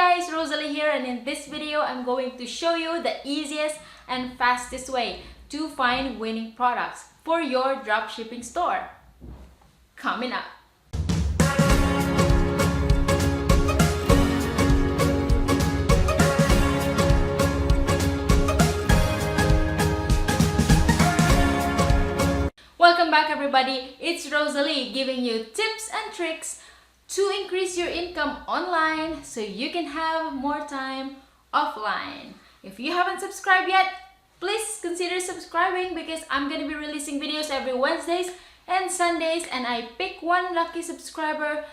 guys, Rosalie here, and in this video I'm going to show you the easiest and fastest way to find winning products for your dropshipping store. Coming up. Welcome back everybody, it's Rosalie giving you tips and tricks to increase your income online so you can have more time offline. If you haven't subscribed yet, please consider subscribing because I'm going to be releasing videos every Wednesdays and Sundays, and I pick one lucky subscriber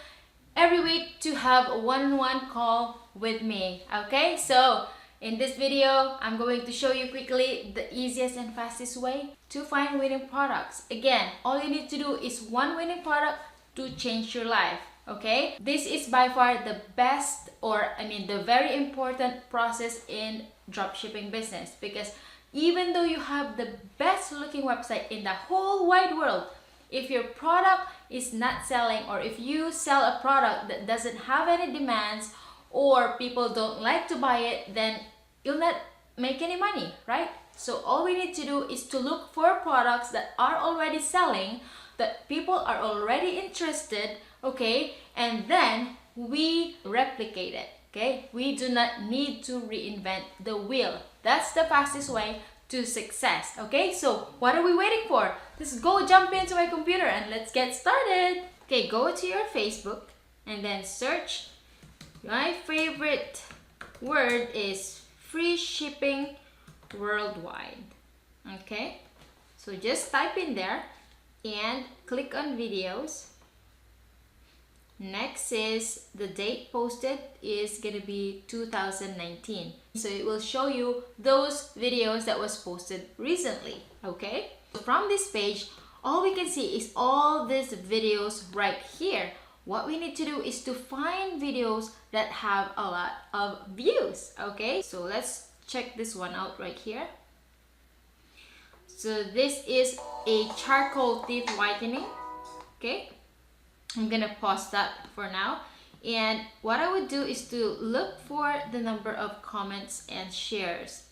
every week to have a one-on-one call with me. Okay, so in this video, I'm going to show you quickly the easiest and fastest way to find winning products. Again, all you need to do is one winning product to change your life. Okay, this is by far the best, or the very important process in dropshipping business, because even though you have the best looking website in the whole wide world, if your product is not selling, or if you sell a product that doesn't have any demands, or people don't like to buy it, then you'll not make any money, right? So all we need to do is to look for products that are already selling, that people are already interested, okay, and then we replicate it. Okay, we do not need to reinvent the wheel. That's the fastest way to success. Okay, so what are we waiting for? Let's go jump into my computer and let's get started. Okay, go to your Facebook and then search. My favorite word is free shipping worldwide. Okay, so just type in there and click on videos. Next is the date posted is gonna be 2019, so it will show you those videos that was posted recently. Okay, from this page all we can see is all these videos right here. What we need to do is to find videos that have a lot of views. Okay, so let's check this one out right here. So this is a charcoal teeth whitening. Okay, I'm gonna pause that for now, and what I would do is to look for the number of comments and shares.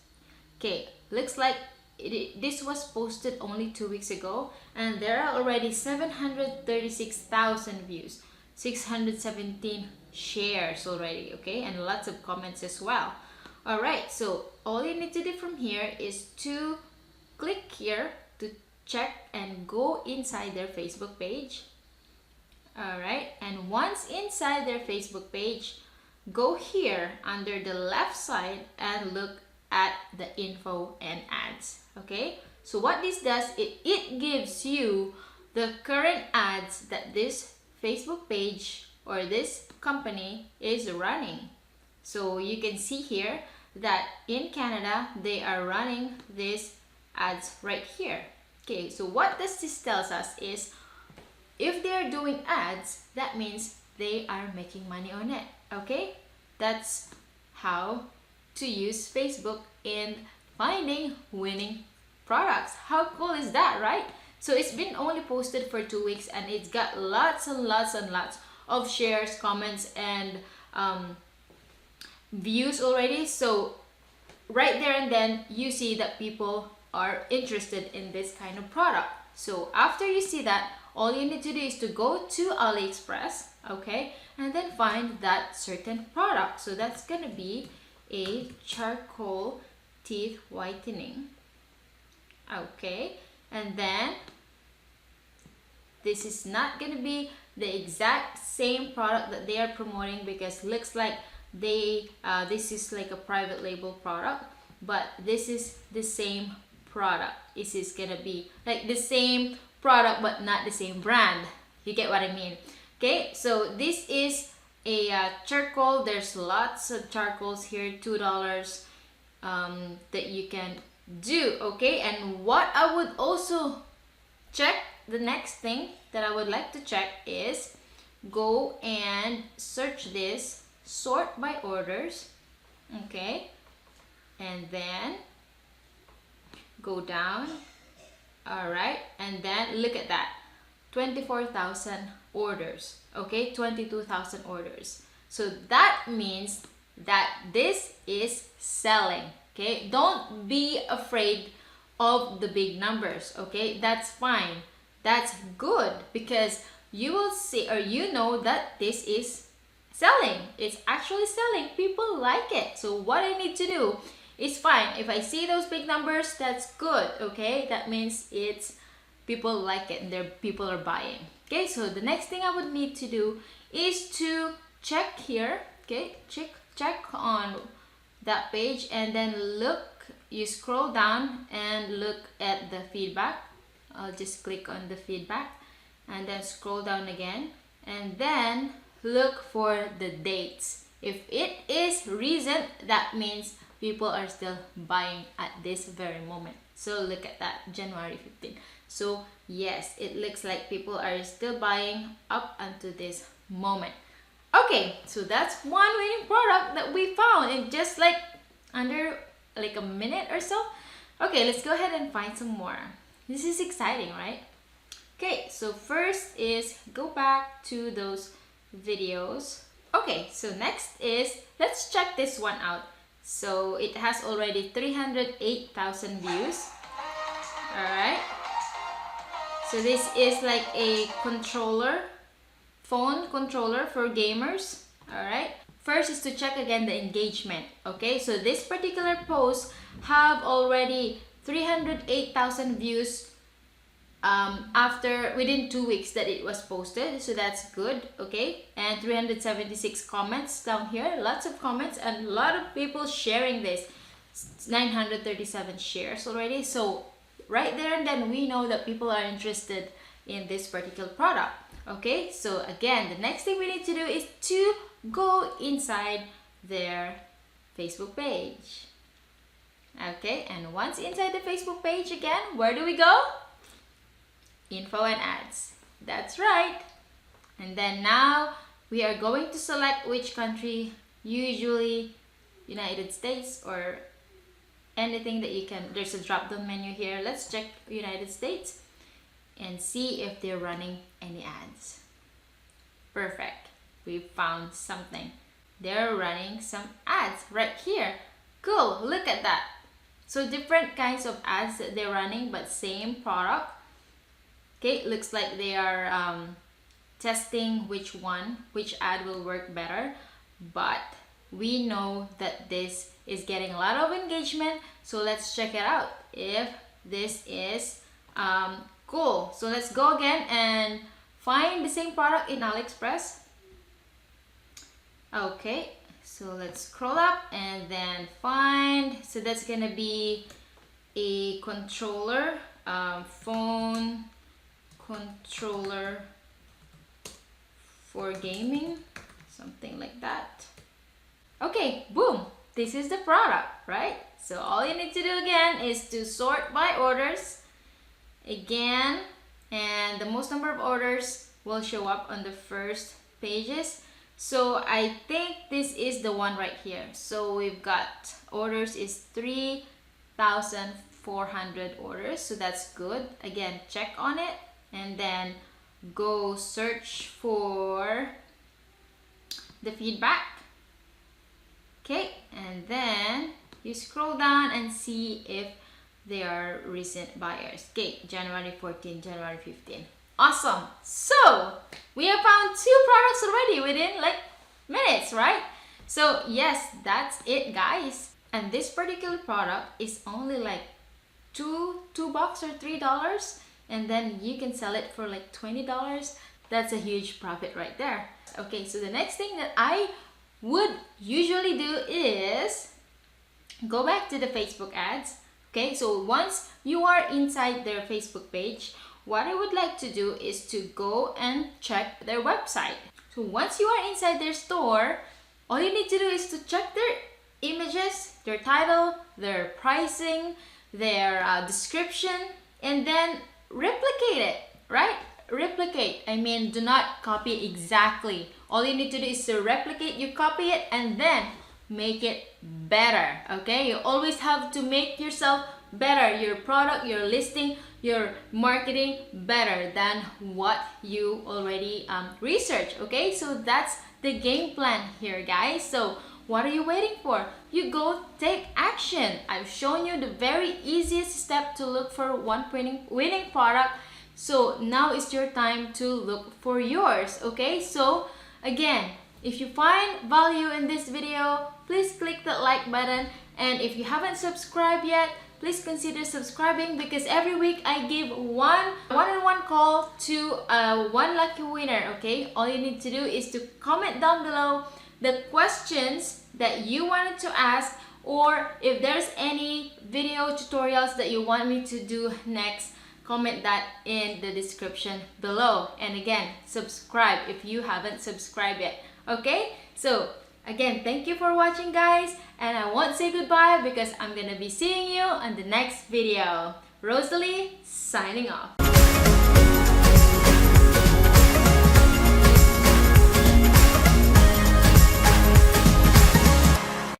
Okay, looks like this was posted only 2 weeks ago, and there are already 736,000 views, 617 shares already. Okay, and lots of comments as well. All right, so all you need to do from here is to click here to check and go inside their Facebook page. Alright, and once inside their Facebook page, go here under the left side and look at the info and ads. Okay, so what this does, it gives you the current ads that this Facebook page or this company is running. So you can see here that in Canada they are running these ads right here. Okay, so what this tells us is, if they're doing ads, that means they are making money on it. Okay, that's how to use Facebook in finding winning products. How cool is that, right? So it's been only posted for 2 weeks and it's got lots and lots and lots of shares, comments, and views already. So right there and then you see that people are interested in this kind of product. So after you see that, all you need to do is to go to AliExpress, okay, and then find that certain product. So that's gonna be a charcoal teeth whitening. Okay, and then this is not gonna be the exact same product that they are promoting, because looks like they this is like a private label product, but this is the same product. This is gonna be like the same product but not the same brand. You get what I mean? Okay, so this is a charcoal. There's lots of charcoals here, $2 that you can do. Okay, and what I would also check, the next thing that I would like to check is go and search this, sort by orders. Okay, and then go down. All right, and then look at that, 24,000 orders. Okay, 22,000 orders. So that means that this is selling. Okay, don't be afraid of the big numbers. Okay, that's fine, that's good, because you will see, or you know that this is selling. It's actually selling. People like it. So what I need to do is fine. If I see those big numbers, that's good. Okay, that means it's people like it and people are buying. Okay, so the next thing I would need to do is to check here. Okay, check on that page, and then look, you scroll down and look at the feedback. I'll just click on the feedback and then scroll down again, and then look for the dates. If it is recent, that means people are still buying at this very moment. So look at that, January 15. So yes, it looks like people are still buying up until this moment. Okay, so that's one winning product that we found in just like under like a minute or so. Okay, let's go ahead and find some more. This is exciting, right? Okay, so first is go back to those videos. Okay, so next is, let's check this one out. So it has already 308,000 views. All right. So this is like a controller, phone controller for gamers. All right. First is to check again the engagement. Okay, so this particular post have already 308,000 views after within 2 weeks that it was posted, so that's good. Okay, and 376 comments down here, lots of comments and a lot of people sharing this. 937 shares already, so right there and then we know that people are interested in this particular product. Okay, so again, the next thing we need to do is to go inside their Facebook page. Okay, and once inside the Facebook page, again, where do we go? Info and ads. That's right. And then now we are going to select which country, usually United States or anything that you can. There's a drop down menu here. Let's check United States and see if they're running any ads. Perfect. We found something. They're running some ads right here. Cool. Look at that. So different kinds of ads that they're running, but same product. Okay, looks like they are testing which ad will work better, but we know that this is getting a lot of engagement, so let's check it out if this is cool. So let's go again and find the same product in AliExpress. Okay, so let's scroll up and then find, so that's gonna be a controller, phone controller for gaming, something like that. Okay, boom, this is the product, right? So all you need to do again is to sort by orders again, and the most number of orders will show up on the first pages. So I think this is the one right here. So we've got orders is 3,400 orders, so that's good. Again, check on it and then go search for the feedback. Okay, and then you scroll down and see if they are recent buyers. Okay, January 14, January 15. Awesome. So we have found 2 products already within like minutes, right? So yes, that's it, guys. And this particular product is only like $2 or $3, and then you can sell it for like $20. That's a huge profit right there. Okay, so the next thing that I would usually do is go back to the Facebook ads. Okay, so once you are inside their Facebook page, what I would like to do is to go and check their website. So once you are inside their store, all you need to do is to check their images, their title, their pricing, their description, and then replicate it, right? Replicate. I mean, do not copy exactly. All you need to do is to replicate, you copy it, and then make it better. Okay, you always have to make yourself better, your product, your listing, your marketing better than what you already researched. Okay, so that's the game plan here, guys. So What are you waiting for? You go take action. I've shown you the very easiest step to look for one winning product. So now it's your time to look for yours, okay? So again, if you find value in this video, please click that like button. And if you haven't subscribed yet, please consider subscribing, because every week I give one-on-one call to one lucky winner, okay? All you need to do is to comment down below the questions that you wanted to ask, or if there's any video tutorials that you want me to do next, comment that in the description below. And again, subscribe if you haven't subscribed yet, okay? So again, thank you for watching, guys, and I won't say goodbye because I'm gonna be seeing you on the next video. Rosalee signing off.